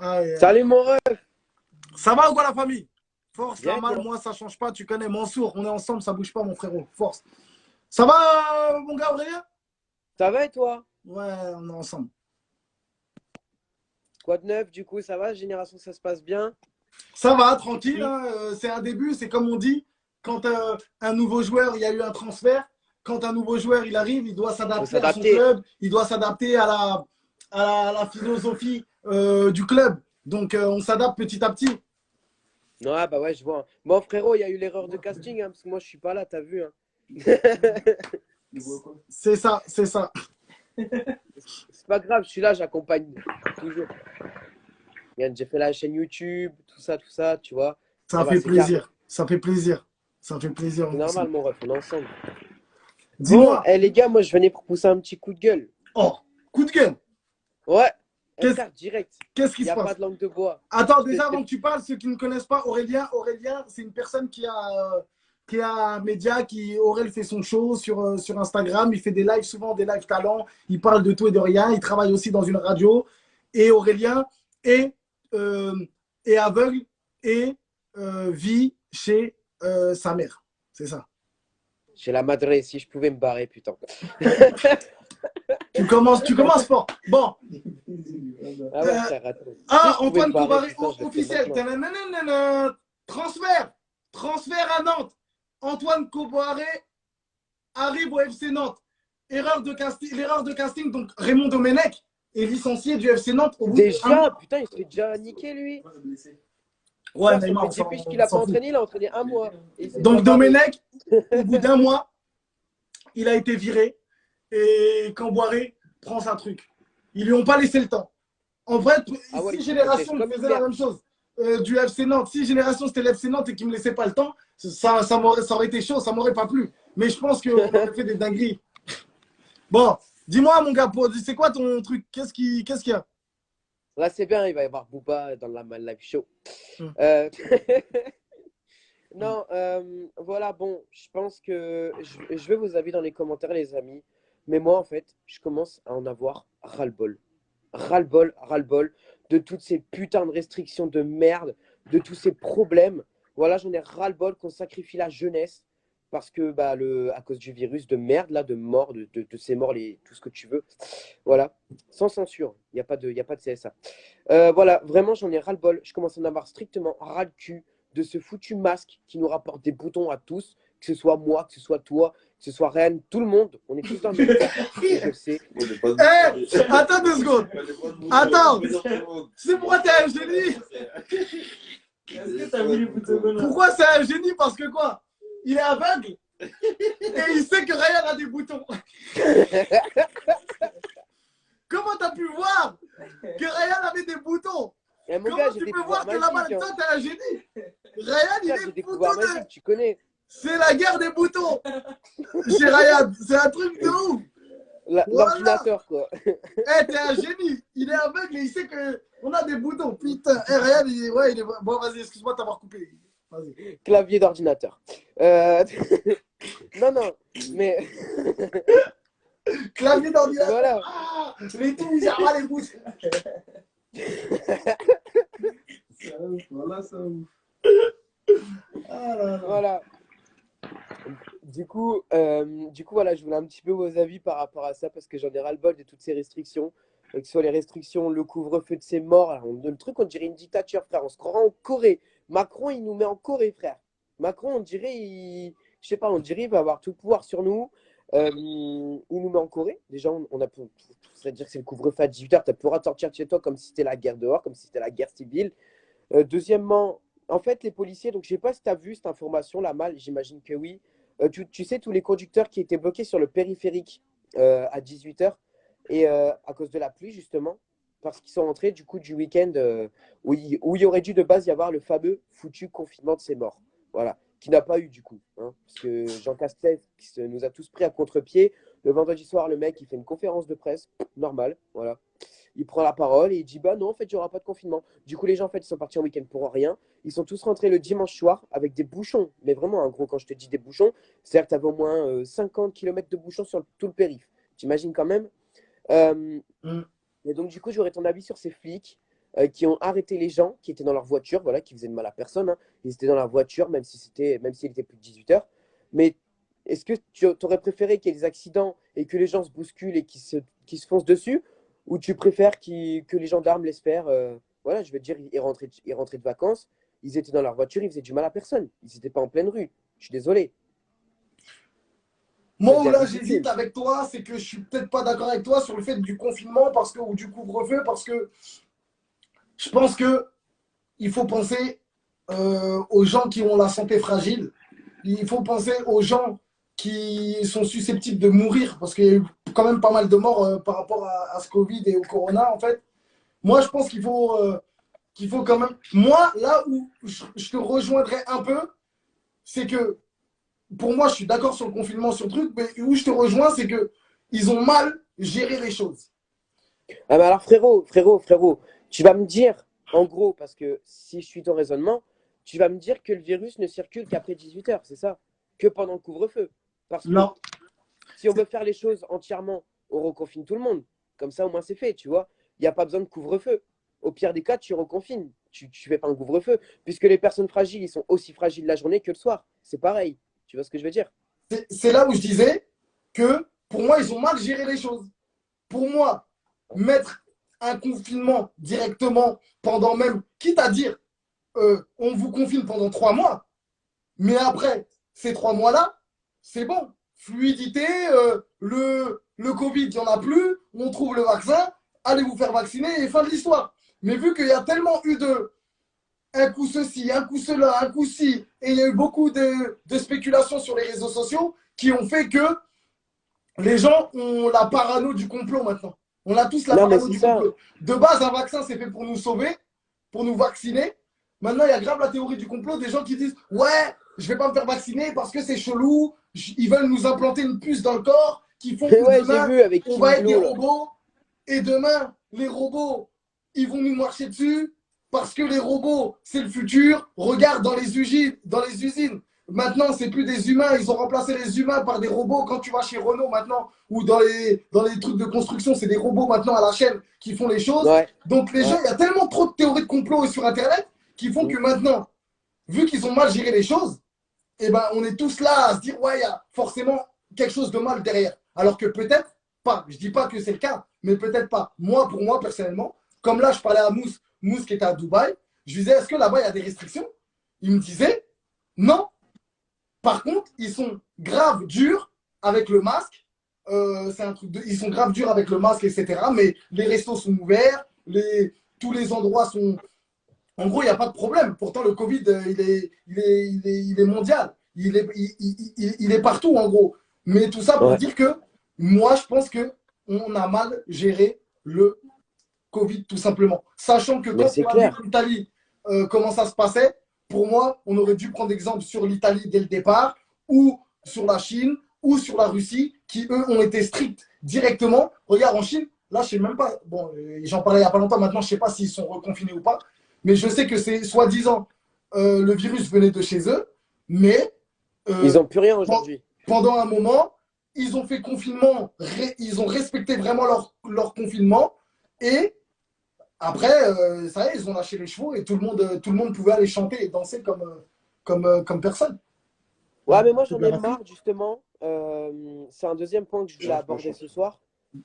Aïe, aïe. Salut mon ref. Ça va ou quoi la famille? Force, la Bien malle, toi? moi ça change pas, tu connais, Mansour, on est ensemble, ça bouge pas mon frérot, force. Ça va mon gars Aurélien? Ça va et toi? Ouais, on est ensemble. Quoi de neuf du coup, ça va? Génération, ça se passe bien? Ça va, tranquille, Oui. hein, c'est un début, c'est comme on dit, quand un nouveau joueur, il y a eu un transfert, quand un nouveau joueur il arrive, il doit Faut s'adapter à son s'adapter. club, il doit s'adapter à la philosophie du club. Donc on s'adapte petit à petit. Ouais, bah ouais, je vois. Bon frérot, il y a eu l'erreur de casting, hein, parce que moi je suis pas là, t'as vu, hein. C'est ça, c'est ça. C'est pas grave, je suis là, j'accompagne toujours. Regarde, j'ai fait la chaîne YouTube, tout ça, tu vois. Ça Ça va, fait c'est carré. plaisir, ça fait plaisir, ça fait plaisir. C'est normal mon ref, on est ensemble. Bon, Dis-moi, les gars, moi je venais pour pousser un petit coup de gueule. oh, coup de gueule, Ouais, qu'est-ce SR direct. qu'est-ce qui Il n'y se a pas passe? de langue de bois. Attends, Je te- déjà je avant te- que tu parles, ceux qui ne connaissent pas Aurélien, c'est une personne qui a un média, Aurel fait son show sur Instagram, il fait des lives, souvent des lives talents, il parle de tout et de rien, il travaille aussi dans une radio, et Aurélien est, euh, est aveugle et vit chez sa mère, c'est ça. J'ai la madré, si je pouvais me barrer, putain. Tu commences fort. Bon, Ah ouais, euh, frère, attends. Si ah, je pouvais me Antoine barrer, Kobaré, putain, je le ferais officiel. maintenant. Tananana. Transfert. Transfert à Nantes. Antoine Kobaré arrive au FC Nantes. L'erreur de casting, donc Raymond Domenech est licencié du FC Nantes au bout d'un Déjà, mois. putain, il se fait déjà niquer, lui. Ouais, Frère, son Neymar, petit fiche qu'il on a s'en pas fout. entraîné, il a entraîné un mois. Et il s'est déjà Donc barré. Domenech, au bout d'un mois, il a été viré et Camboiré prend sa truc. Ils lui ont pas laissé le temps. En vrai, Ah ouais, si il sèche Génération me comme une faisait la merde. même chose du FC Nantes, si Génération c'était l'FC Nantes et qu'il me laissait pas le temps, ça aurait été chaud, ça m'aurait pas plu. Mais je pense qu'on aurait fait des dingueries. Bon, dis-moi mon gars, c'est quoi ton truc? Qu'est-ce qu'il y a? Là, c'est bien, il va y avoir Booba dans la live show. Hum, Euh, Non, voilà, bon, je pense que je veux vos avis dans les commentaires, les amis. Mais moi, en fait, je commence à en avoir ras-le-bol. Ras-le-bol, ras-le-bol de toutes ces putains de restrictions de merde, de tous ces problèmes. Voilà, j'en ai ras-le-bol qu'on sacrifie la jeunesse parce que, bah, à cause du virus de merde, là, de mort, de ces morts, tout ce que tu veux. Voilà, sans censure, il y a pas de CSA. Voilà, vraiment, j'en ai ras-le-bol. Je commence à en avoir strictement ras-le-cul de ce foutu masque qui nous rapporte des boutons à tous, que ce soit moi, que ce soit toi, que ce soit Ryan, tout le monde. On est tous dans le même sac, et je le sais. Attends 2 secondes. Attends, c'est pourquoi t'es un génie. Pourquoi c'est un génie? Parce que quoi? Il est aveugle et il sait que Ryan a des boutons. Comment t'as pu voir que Ryan avait des boutons? Et mon Comment gars, j'ai tu peux découvert voir que là-bas, magique. Hein. toi, t'es un génie? Ryan, il Frère, est j'ai découvert boutonné. magique, tu connais. C'est la guerre des boutons chez Ryan. C'est un truc de ouf. Voilà. L'ordinateur, quoi. T'es un génie. Il est aveugle et il sait qu'on a des boutons. Putain. Ryan, il est. Bon, vas-y, excuse-moi de t'avoir coupé. Vas-y. Clavier d'ordinateur. Non, non, mais Clavier d'ordinateur. voilà. Ah, les tout, il pas les boutons. Ça ouf. Voilà, ça ouf. Ah là là. Voilà. Du coup, voilà, je voulais un petit peu vos avis par rapport à ça parce que j'en ai ras-le-bol de toutes ces restrictions. Que ce soit les restrictions, le couvre-feu de ces morts. Là, le truc, on dirait une dictature, frère. On se croirait en Corée. Macron, il nous met en Corée, frère. Macron, on dirait, je sais pas, on dirait il va avoir tout le pouvoir sur nous. Il nous met en Corée. Déjà, c'est-à-dire que c'est le couvre-feu à 18h. Tu pourras sortir de chez toi comme si c'était la guerre dehors, comme si c'était la guerre civile. Deuxièmement, en fait, les policiers, donc je sais pas si tu as vu cette information, là, mal, j'imagine que oui. Tu sais, tous les conducteurs qui étaient bloqués sur le périphérique à 18h, et à cause de la pluie, justement, parce qu'ils sont rentrés du coup du week-end où il y aurait dû de base y avoir le fameux foutu confinement de ces morts. Voilà, qui n'a pas eu du coup. Hein, parce que Jean Castex nous a tous pris à contre-pied. Le vendredi soir, le mec, il fait une conférence de presse, normal, voilà. Il prend la parole et il dit bah non, en fait, il n'y aura pas de confinement. Du coup, les gens, en fait, ils sont partis en week-end pour rien. Ils sont tous rentrés le dimanche soir avec des bouchons. Mais vraiment, en gros, quand je te dis des bouchons, c'est-à-dire que tu avais au moins 50 km de bouchons sur tout le périph'. T'imagines quand même. Euh, Mm. et donc, du coup, j'aurais ton avis sur ces flics. qui ont arrêté les gens qui étaient dans leur voiture, voilà, qui faisaient de mal à personne, hein. Ils étaient dans leur voiture, même s'il était plus de 18 heures. Mais est-ce que tu aurais préféré qu'il y ait des accidents et que les gens se bousculent et qu'ils se foncent dessus, ou tu préfères que les gendarmes laissent faire voilà, je veux dire, ils rentraient de vacances, ils étaient dans leur voiture, ils faisaient du mal à personne. Ils n'étaient pas en pleine rue. Je suis désolé. Ça Moi, où devient là, j'hésite ridicule. avec toi, c'est que je suis peut-être pas d'accord avec toi sur le fait du confinement ou du couvre-feu, parce que je pense que il faut penser aux gens qui ont la santé fragile. Il faut penser aux gens qui sont susceptibles de mourir, parce qu'il y a eu quand même pas mal de morts par rapport à ce Covid et au Corona, en fait. Moi, je pense qu'il faut quand même. Moi, là où je te rejoindrais un peu, c'est que pour moi, je suis d'accord sur le confinement, sur le truc, mais où je te rejoins, c'est que ils ont mal géré les choses. Ah, mais alors, frérot, tu vas me dire, en gros, parce que si je suis ton raisonnement, tu vas me dire que le virus ne circule qu'après 18 heures, c'est ça? Que pendant le couvre-feu. Parce que Non. si on veut faire les choses entièrement, on reconfine tout le monde. Comme ça, au moins, c'est fait, tu vois. Il n'y a pas besoin de couvre-feu. Au pire des cas, tu reconfines. Tu ne fais pas un couvre-feu. Puisque les personnes fragiles, ils sont aussi fragiles la journée que le soir. C'est pareil. Tu vois ce que je veux dire? C'est là où je disais que pour moi, ils ont mal géré les choses. Pour moi, mettre un confinement directement pendant même, quitte à dire, on vous confine pendant 3 mois, mais après ces 3 mois-là, c'est bon. Fluidité, le Covid, il n'y en a plus, on trouve le vaccin, allez vous faire vacciner et fin de l'histoire. Mais vu qu'il y a tellement eu de un coup ceci, un coup cela, un coup ci, et il y a eu beaucoup de spéculations sur les réseaux sociaux qui ont fait que les gens ont la parano du complot maintenant. On a tous la Non, mais parano c'est du ça. complot. De base, un vaccin, c'est fait pour nous sauver, pour nous vacciner. Maintenant, il y a grave la théorie du complot des gens qui disent ouais, je vais pas me faire vacciner parce que c'est chelou. Ils veulent nous implanter une puce dans le corps qui font que Ouais, j'ai demain, vu avec on va être des Kimbo, là. robots. Et demain, les robots, ils vont nous marcher dessus parce que les robots, c'est le futur. Regarde dans les usines, Maintenant, c'est plus des humains. Ils ont remplacé les humains par des robots. Quand tu vas chez Renault maintenant ou dans les trucs de construction, c'est des robots maintenant à la chaîne qui font les choses. Ouais, Donc les gens, ouais. il y a tellement trop de théories de complot sur Internet qui font Mm. que maintenant, vu qu'ils ont mal géré les choses, eh ben, on est tous là à se dire, ouais, il y a forcément quelque chose de mal derrière. Alors que peut-être pas. Je dis pas que c'est le cas, mais peut-être pas. Moi, pour moi, personnellement, comme là, je parlais à Mousse qui était à Dubaï, je lui disais, est-ce que là-bas, il y a des restrictions? Il me disait, non. Par contre, ils sont grave durs avec le masque. C'est un truc ils sont grave durs avec le masque, etc. Mais les restos sont ouverts, tous les endroits sont. En gros, il n'y a pas de problème. Pourtant, le Covid, il est mondial. Il est partout, en gros. Mais tout ça pour Ouais. dire que moi, je pense que on a mal géré le Covid, tout simplement. Sachant que Mais quand c'est on a vu clair. l'Italie, comment ça se passait, pour moi, on aurait dû prendre exemple sur l'Italie dès le départ, ou sur la Chine, ou sur la Russie, qui, eux, ont été stricts directement. Regarde, en Chine, là, je sais même pas, bon, j'en parlais il n'y a pas longtemps, maintenant, je sais pas s'ils sont reconfinés ou pas, mais je sais que c'est soi-disant, le virus venait de chez eux, mais Ils euh, n'ont plus rien aujourd'hui. pendant un moment, ils ont fait confinement, ils ont respecté vraiment leur confinement, et après, ça y est, ils ont lâché les chevaux et tout le monde pouvait aller chanter et danser comme personne. Ouais, mais moi j'en ai marre justement. C'est un deuxième point que je voulais aborder ce soir.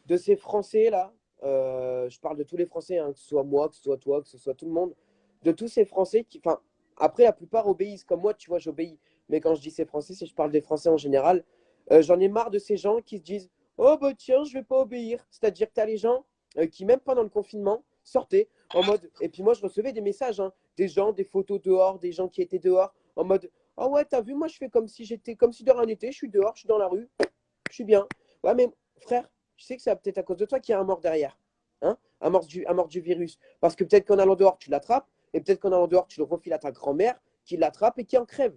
De ces Français là, je parle de tous les Français, hein, que ce soit moi, que ce soit toi, que ce soit tout le monde. De tous ces Français qui, enfin, après la plupart obéissent comme moi, tu vois, j'obéis. Mais quand je dis ces Français, c'est je parle des Français en général. J'en ai marre de ces gens qui se disent oh bah tiens, je vais pas obéir. C'est-à-dire que tu as les gens qui, même pendant le confinement, sortaient en mode. Et puis moi je recevais des messages, hein, des gens, des photos dehors, des gens qui étaient dehors en mode ah ouais, t'as vu, moi je fais comme si j'étais, comme si de rien n'était, je suis dehors, je suis dans la rue, je suis bien. Ouais, mais frère, je sais que c'est peut-être à cause de toi qu'il y a un mort derrière. Hein, un mort du virus. Parce que peut-être qu'en allant dehors, tu l'attrapes, et peut-être qu'en allant dehors, tu le refiles à ta grand-mère, qui l'attrape et qui en crève.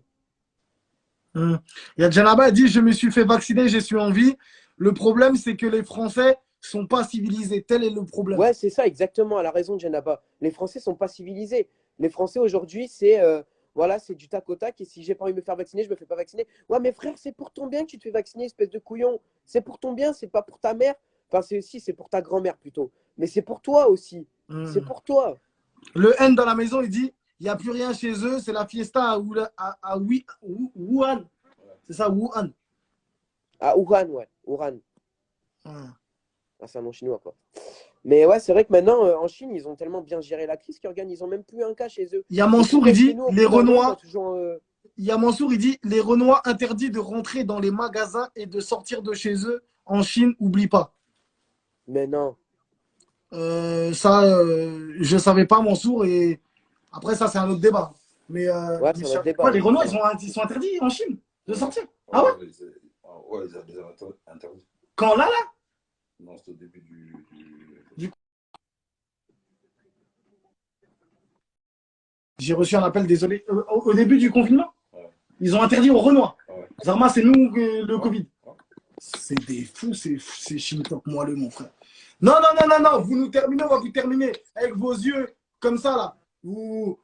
Il y a Djanaba a dit je me suis fait vacciner, je suis en vie. Le problème, c'est que les Français sont pas civilisés. Tel est le problème. Ouais, c'est ça, exactement, elle a raison, Djenaba. Les Français sont pas civilisés. Les Français aujourd'hui, c'est du tac au tac, et si j'ai pas envie de me faire vacciner, je me fais pas vacciner. Ouais, mais frère, c'est pour ton bien que tu te fais vacciner, espèce de couillon. C'est pour ton bien, c'est pas pour ta mère. Enfin, c'est pour ta grand-mère plutôt. Mais c'est pour toi aussi. C'est Hum. pour toi. Le N dans la maison, il dit, il n'y a plus rien chez eux, c'est la fiesta à Wuhan. C'est ça, Wuhan. Ah, Wuhan, ouais. Wuhan. Ah. Ah, c'est un nom chinois, quoi. Mais ouais, c'est vrai que maintenant, en Chine, ils ont tellement bien géré la crise qu'ils n'ont même plus un cas chez eux. Il y a Mansour, il dit, les Renois. Toujours, Il y a Mansour, il dit, les Renois interdits de rentrer dans les magasins et de sortir de chez eux en Chine, oublie pas. Mais non. Je ne savais pas, Mansour, et après, ça, c'est un autre débat. Mais, ouais, c'est un autre débat. Les Renois, ils sont interdits en Chine de sortir. Ah ouais? Ouais, ils avaient interdit. Quand là? Non, c'était au début du... J'ai reçu un appel, désolé. Au début du confinement, ouais. Ils ont interdit aux Renois. Ouais. Zarma, c'est nous le ouais. Covid. Ouais. C'est des fous, c'est chimique moelleux, mon frère. Non, vous nous terminez, on va vous terminer avec vos yeux comme ça, là. Vous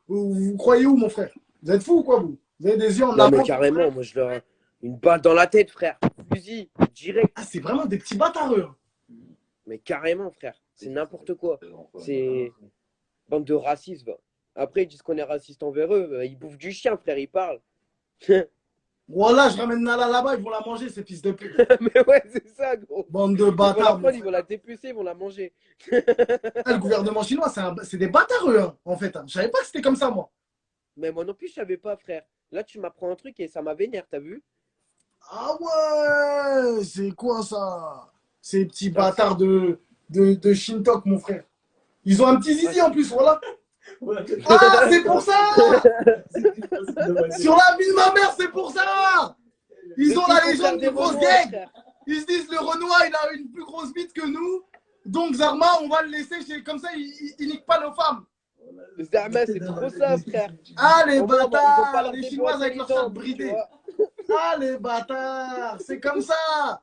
croyez où, mon frère? Vous êtes fous ou quoi, vous? Vous avez des yeux en avant? Non, mais carrément, moi, je leur... Une balle dans la tête, frère. Fusil, direct. Ah, c'est vraiment des petits bâtards, eux. Mais carrément, frère. C'est n'importe quoi. C'est bande de racistes. Va. Après, ils disent qu'on est raciste envers eux. Ils bouffent du chien, frère. Ils parlent. Voilà, je ramène Nala là-bas, ils vont la manger, ces fils de pute. Mais ouais, c'est ça, gros. Bande de bâtards. Ils vont la dépecer, ils vont la manger. Le gouvernement chinois, c'est des bâtards, eux, hein, en fait. Hein. Je savais pas que c'était comme ça, moi. Mais moi non plus, je savais pas, frère. Là, tu m'apprends un truc et ça m'a vénère, t'as vu? Ah ouais, c'est quoi ça? Ces petits bâtards de Shintok, mon frère. Ils ont un petit zizi en plus, voilà. Ah, c'est pour ça. Sur la vie de ma mère, c'est pour ça. Ils ont la légende du gros gang. Ils se disent, le Renoir, il a une plus grosse bite que nous. Donc, Zarma, on va le laisser comme ça, il nique pas nos femmes. Zarma, c'est trop ça, frère. Ah, les bâtards, les Chinoises avec leurs chattes bridées. Ah, les bâtards, c'est comme ça.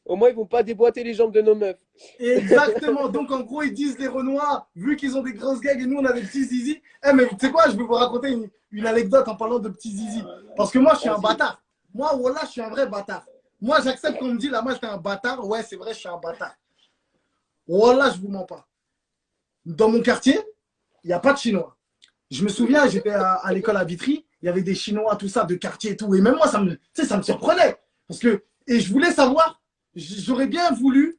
Au moins, ils vont pas déboîter les jambes de nos meufs. Exactement. Donc, en gros, ils disent les Renois, vu qu'ils ont des grosses gags et nous, on a des petits zizi. Eh, mais tu sais quoi, je vais vous raconter une anecdote en parlant de petits zizi. Parce que moi, je suis un bâtard. Moi, voilà, je suis un vrai bâtard. Moi, j'accepte qu'on me dit, là, moi, j'étais un bâtard. Ouais, c'est vrai, je suis un bâtard. Voilà, je vous mens pas. Dans mon quartier, il n'y a pas de Chinois. Je me souviens, j'étais à l'école à Vitry, il y avait des Chinois, tout ça, de quartier et tout. Et même moi, ça me surprenait. Et je voulais savoir, j'aurais bien voulu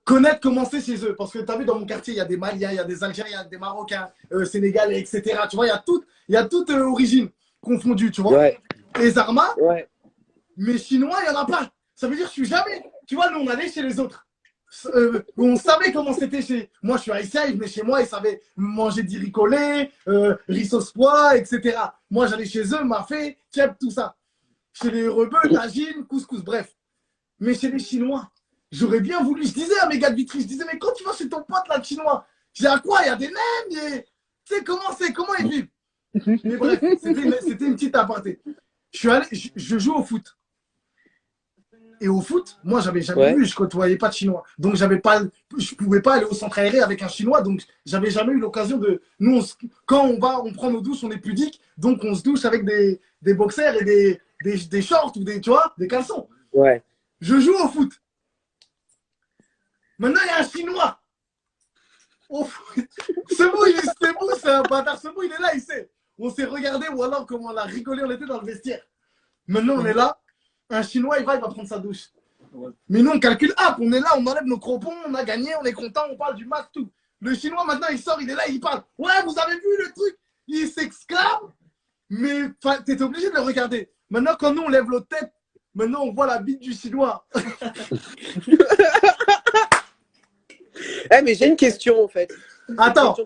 connaître comment c'est chez eux. Parce que tu as vu, dans mon quartier, il y a des Maliens, il y a des Algériens, des Marocains, Sénégalais, etc. Tu vois, il y a toute origine confondue, tu vois. Ouais. Et Zarma, ouais. Mais Chinois, il n'y en a pas. Ça veut dire que je suis jamais. Tu vois, nous, on allait chez les autres. On savait comment c'était chez. Moi, je suis haïtien, mais chez moi, ils savaient manger du riz collé, riz sauce pois, etc. Moi, j'allais chez eux, mafé, tchèp, tout ça. Chez les rebeux, tagine, couscous, bref. Mais chez les Chinois, j'aurais bien voulu. Je disais à mes gars de Vitry, je disais, mais quand tu vas chez ton pote, là, le Chinois, je dis, à quoi? Il y a des nems, tu sais, comment ils vivent? Mais bref, c'était une petite aparté. Je joue au foot. Et au foot, moi, j'avais jamais vu, je côtoyais pas de Chinois. Donc, je pouvais pas aller au centre aéré avec un Chinois. Donc, j'avais jamais eu l'occasion de. Nous, quand on prend nos douches, on est pudique. Donc, on se douche avec des boxers et des shorts ou tu vois, des caleçons. Ouais. Je joue au foot. Maintenant, il y a un Chinois. C'est un bâtard. Ce bout, il est là, il sait. On s'est regardé ou alors comment on a rigolé, on était dans le vestiaire. Maintenant, on est là. Un Chinois, il va prendre sa douche. Ouais. Mais nous, on calcule, on est là, on enlève nos cropons, on a gagné, on est content, on parle du match, tout. Le Chinois, maintenant, il sort, il est là, il parle. Ouais, vous avez vu le truc? Il s'exclame, mais tu étais obligé de le regarder. Maintenant, quand nous, on lève notre tête, maintenant, on voit la bite du Chinois. Mais j'ai une question, en fait. Attends.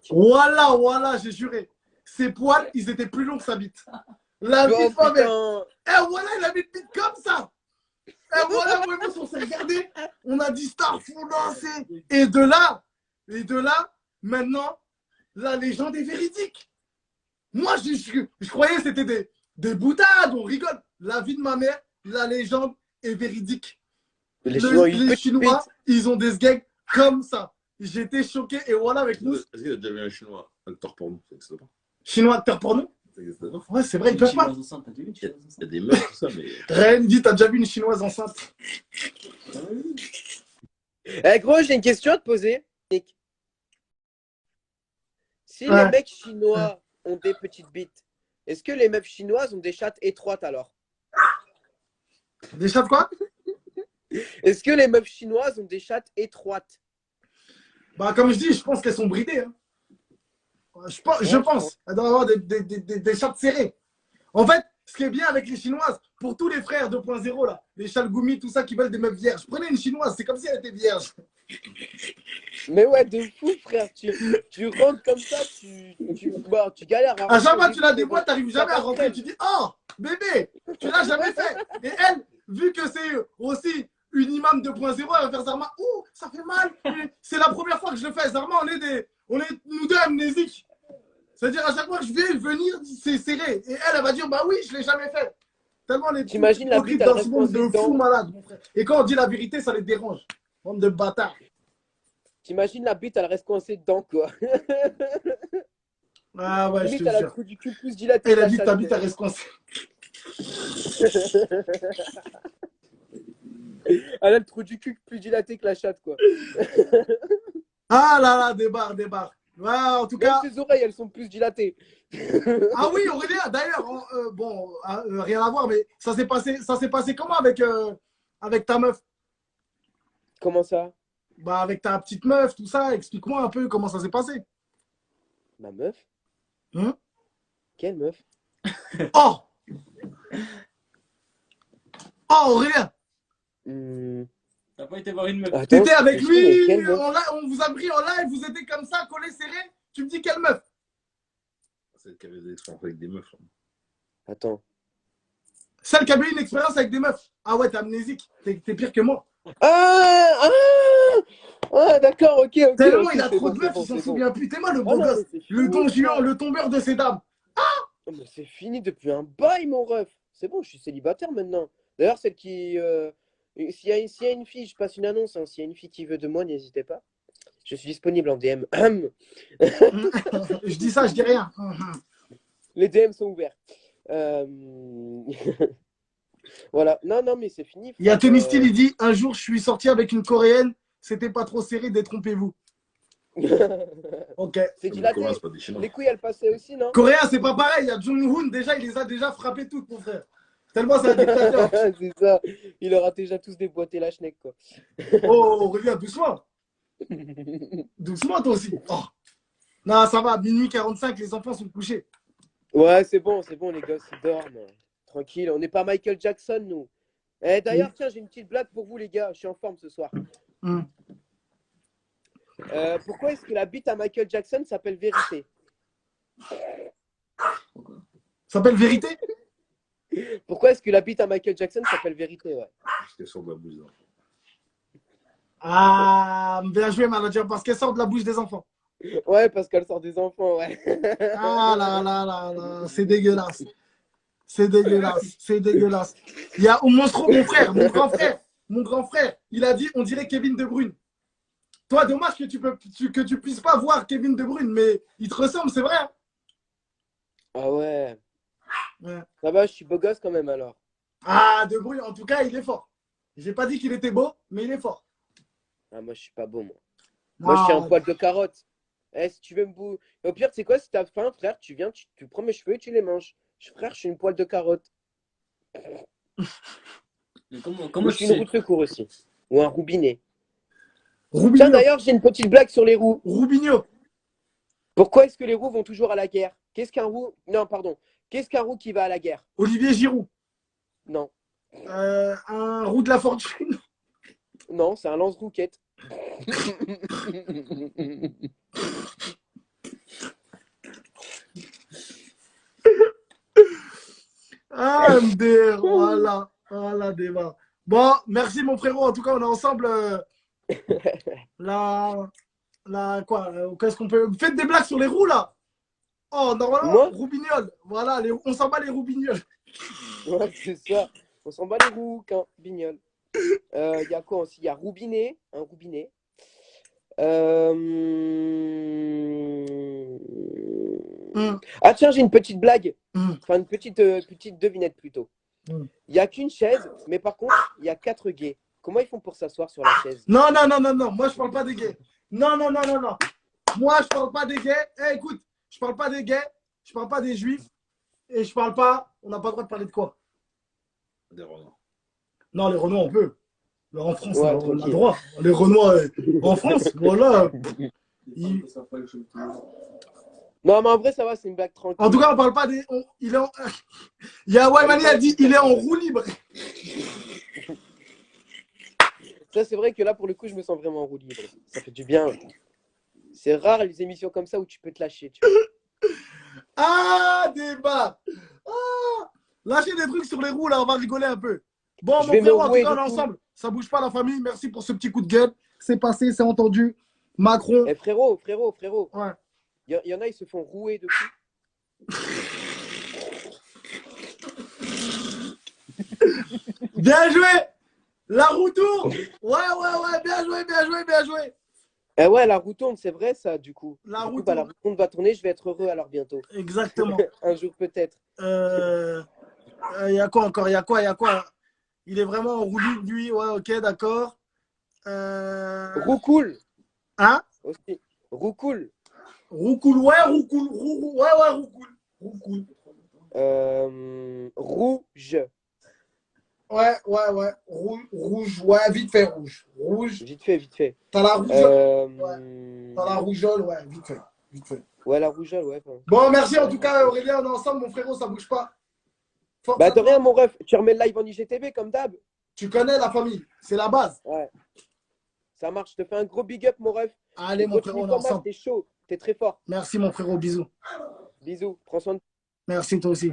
Voilà, j'ai juré. Ses poils, ils étaient plus longs que sa bite. La bite, voilà, il avait une bite comme ça. Et voilà, on s'est regardé. On a dit Starfou, c'est. Et de là, maintenant, la légende est véridique. Moi, je croyais que c'était des boutades, on rigole. La vie de ma mère, la légende est véridique. Les Chinois, ils ont des sgags comme ça. J'étais choqué. Et voilà, avec nous. Est-ce qu'il y a déjà vu un Chinois acteur porno? Chinois acteur porno? Ouais, c'est vrai, ils peuvent pas. Il y a des meufs, tout ça, mais. Ren dit, t'as déjà vu une chinoise enceinte? Gros, j'ai une question à te poser. Si Ouais. les mecs chinois ont des petites bites, est-ce que les meufs chinoises ont des chattes étroites alors? Des chats de quoi? Est-ce que les meufs chinoises ont des chattes étroites? Bah, comme je dis, je pense qu'elles sont bridées. Hein. Je Ouais, je pense. pense. Elles doivent avoir des chats serrés. En fait, ce qui est bien avec les Chinoises, pour tous les frères 2.0, là, les Chalgoumi, tout ça, qui veulent des meufs vierges, prenez une Chinoise, c'est comme si elle était vierge. Mais ouais, de fou, frère. Tu rentres comme ça, bah, tu galères. À chaque fois que tu la mais déboîtes, bon, t'arrives ça jamais à passe rentrer. crème. Tu dis, oh, bébé, tu l'as jamais fait. Et elle, vu que c'est aussi une imam 2.0, elle va faire Zarma. Ouh, ça fait mal. C'est la première fois que je le fais. Zarma, on est nous deux amnésiques. C'est-à-dire, à chaque fois que je vais venir, c'est serré. Et elle va dire, bah oui, je l'ai jamais fait. Tellement les T'imagines la bite, elle dans reste ce monde de coincée fous dedans. malades, mon frère. Et quand on dit la vérité, ça les dérange. Bande de bâtards. T'imagines la bite, elle reste coincée dedans, quoi. Ah ouais, je Limite, te elle a le jure. trou du cul plus dilaté Elle que a la dit que ta chatte. bite, elle reste coincée. Elle a le trou du cul plus dilaté que la chatte, quoi. Ah là là, débarre. Ouais, en tout Même cas. ses oreilles, elles sont plus dilatées. Ah oui, Aurélien, d'ailleurs, bon, rien à voir, mais ça s'est passé comment avec ta meuf? Comment ça? Bah, avec ta petite meuf, tout ça, explique-moi un peu comment ça s'est passé. Ma meuf? Hein? Quelle meuf? Oh! Oh, Aurélien! T'as pas été voir une meuf. Attends, T'étais avec je mais lui, quelle meuf? on vous a pris en live, vous étiez comme ça, collés serrés. Tu me dis quelle meuf? Celle qui avait des expériences avec des meufs. Attends. Celle qui avait eu une expérience avec des meufs. Ah ouais, t'es amnésique, t'es pire que moi. D'accord, ok. Tellement Ok, il a c'est trop bon, de c'est meufs, bon, il s'en c'est bon. souvient plus. T'es moi le Ah beau non, gosse, mais c'est le fini, don Juan, ça. le tombeur de ces dames. Oh, mais c'est fini depuis un bail, mon ref. C'est bon, je suis célibataire maintenant. D'ailleurs, celle qui. S'il y a une fille, je passe une annonce. Hein, s'il y a une fille qui veut de moi, n'hésitez pas. Je suis disponible en DM. Je dis ça, je dis rien. Les DM sont ouverts. Voilà. Non, mais c'est fini. Il y a frère. Tony Steele, il dit un jour je suis sorti avec une coréenne, c'était pas trop serré, détrompez-vous. Ok. C'est Les dilaté. Coréens, c'est pas des Chinois. Les couilles, elles passaient aussi, non? Coréen, c'est pas pareil. Il y a Jong-un, déjà, il les a déjà frappées toutes, mon frère. Tellement c'est un dictateur. C'est ça. Il aura déjà tous déboîté la schneck, quoi. Oh, reviens doucement. Doucement, toi aussi. Oh. Non, ça va. Minuit 45, les enfants sont couchés. Ouais, c'est bon, les gosses, ils dorment. Tranquille, on n'est pas Michael Jackson, nous. Eh, d'ailleurs, tiens, j'ai une petite blague pour vous, les gars. Je suis en forme ce soir. Hmm. Pourquoi est-ce que la bite à Michael Jackson s'appelle Vérité? Ça s'appelle Vérité? Pourquoi est-ce que la bite à Michael Jackson s'appelle Vérité, ouais. Parce qu'elles sont de la bouche des enfants. Ah, bien joué, manager, parce qu'elle sort de la bouche des enfants. Ouais, parce qu'elle sort des enfants, ouais. Ah là là là là, c'est dégueulasse. C'est dégueulasse, c'est dégueulasse. Il y a au Monstro, mon grand frère, il a dit, on dirait Kevin De Bruyne. Toi, dommage que tu puisses pas voir Kevin De Bruyne, mais il te ressemble, c'est vrai. Hein. Ah ouais. Ouais. Ça va, je suis beau gosse quand même, alors. Ah, De Bruyne, en tout cas, il est fort. J'ai pas dit qu'il était beau, mais il est fort. Ah, moi, je suis pas beau, moi. Moi, je suis un Ah, poil de carotte. Eh, si tu veux me bou... Au pire, tu sais quoi, si t'as faim, frère, tu viens, tu prends mes cheveux et tu les manges. Frère, je suis une poêle de carotte. Mais comment Moi, je tu suis une sais? roue de secours aussi. Ou un roubinet. Tiens, Rubinho. d'ailleurs, j'ai une petite blague sur les roues. Rubinho. Pourquoi est-ce que les roues vont toujours à la guerre? Qu'est-ce qu'un roux... Non, pardon. Qu'est-ce qu'un roux qui va à la guerre? Olivier Giroud. Non. Un roux de la fortune. Non, c'est un lance-rouquette. Ah, MDR, voilà. Voilà, débat. Bon, merci mon frérot. En tout cas, on est ensemble. Quoi qu'est-ce qu'on peut. Faites des blagues sur les roues là. Oh, normalement, Moi? Roubignol. Voilà, on s'en bat les Roubignols. Ouais, c'est ça. On s'en bat les roues, qu'un bignol. Il y a quoi aussi? Il y a roubinet. Un roubinet. Ah tiens, j'ai une petite blague. Enfin, une petite devinette plutôt. Il n'y a qu'une chaise, mais par contre, il y a 4 gays. Comment ils font pour s'asseoir sur la chaise? Non. Moi, je parle pas des gays. Non. Moi, je parle pas des gays. Eh, écoute, je parle pas des gays, je parle pas des juifs, et je parle pas. On n'a pas le droit de parler de quoi? Des Renois. Non, les Renois, on peut. Mais en France, Ouais, on a le tranquille. droit. Les Renois, en France, voilà. Non, mais en vrai, ça va, c'est une blague tranquille. En tout cas, on parle pas des. Il est en. Il y a Waymani a dit il est en roue libre. Ça, c'est vrai que là, pour le coup, je me sens vraiment en roue libre. Ça fait du bien. C'est rare les émissions comme ça où tu peux te lâcher. Tu vois. Ah, débat. Ah, lâchez des trucs sur les roues, là, on va rigoler un peu. Bon, Je mon vais me frère, en tout rouer cas, on de est tout. ensemble. Ça bouge pas, la famille. Merci pour ce petit coup de gueule. C'est passé, c'est entendu. Macron. Eh, frérot. Ouais. Il y en a, ils se font rouer de tout. Bien joué. La roue tourne. Ouais. Bien joué. Eh ouais, la roue tourne, c'est vrai ça, du coup. La Du roue coup, bah, la tourne. roue tourne va tourner, je vais être heureux alors bientôt. Exactement. Un jour peut-être. Il y a quoi encore? Il y a quoi? Il est vraiment en roue libre, lui. Ouais, ok, d'accord. Roue cool Hein? aussi. Roue cool. Roue cool. Ouais, roue cool. Roue cool. Roue cool. Rouge. Ouais. Rouge. Ouais, vite fait, rouge. Rouge. Vite fait. T'as la rougeole. T'as la rougeole, ouais, vite fait. Ouais, la rougeole, ouais. Bon, merci en tout cas, Aurélien. On est ensemble, mon frérot, ça bouge pas. Force Bah, à de toi. rien, mon ref. Tu remets le live en IGTV comme d'hab. Tu connais la famille, c'est la base. Ouais. Ça marche. Je te fais un gros big up, mon ref. Allez, Et mon continue frérot, on est comme ça, ensemble. t'es chaud. T'es très fort. Merci, mon frérot, bisous. Bisous. Prends soin de Merci, toi aussi.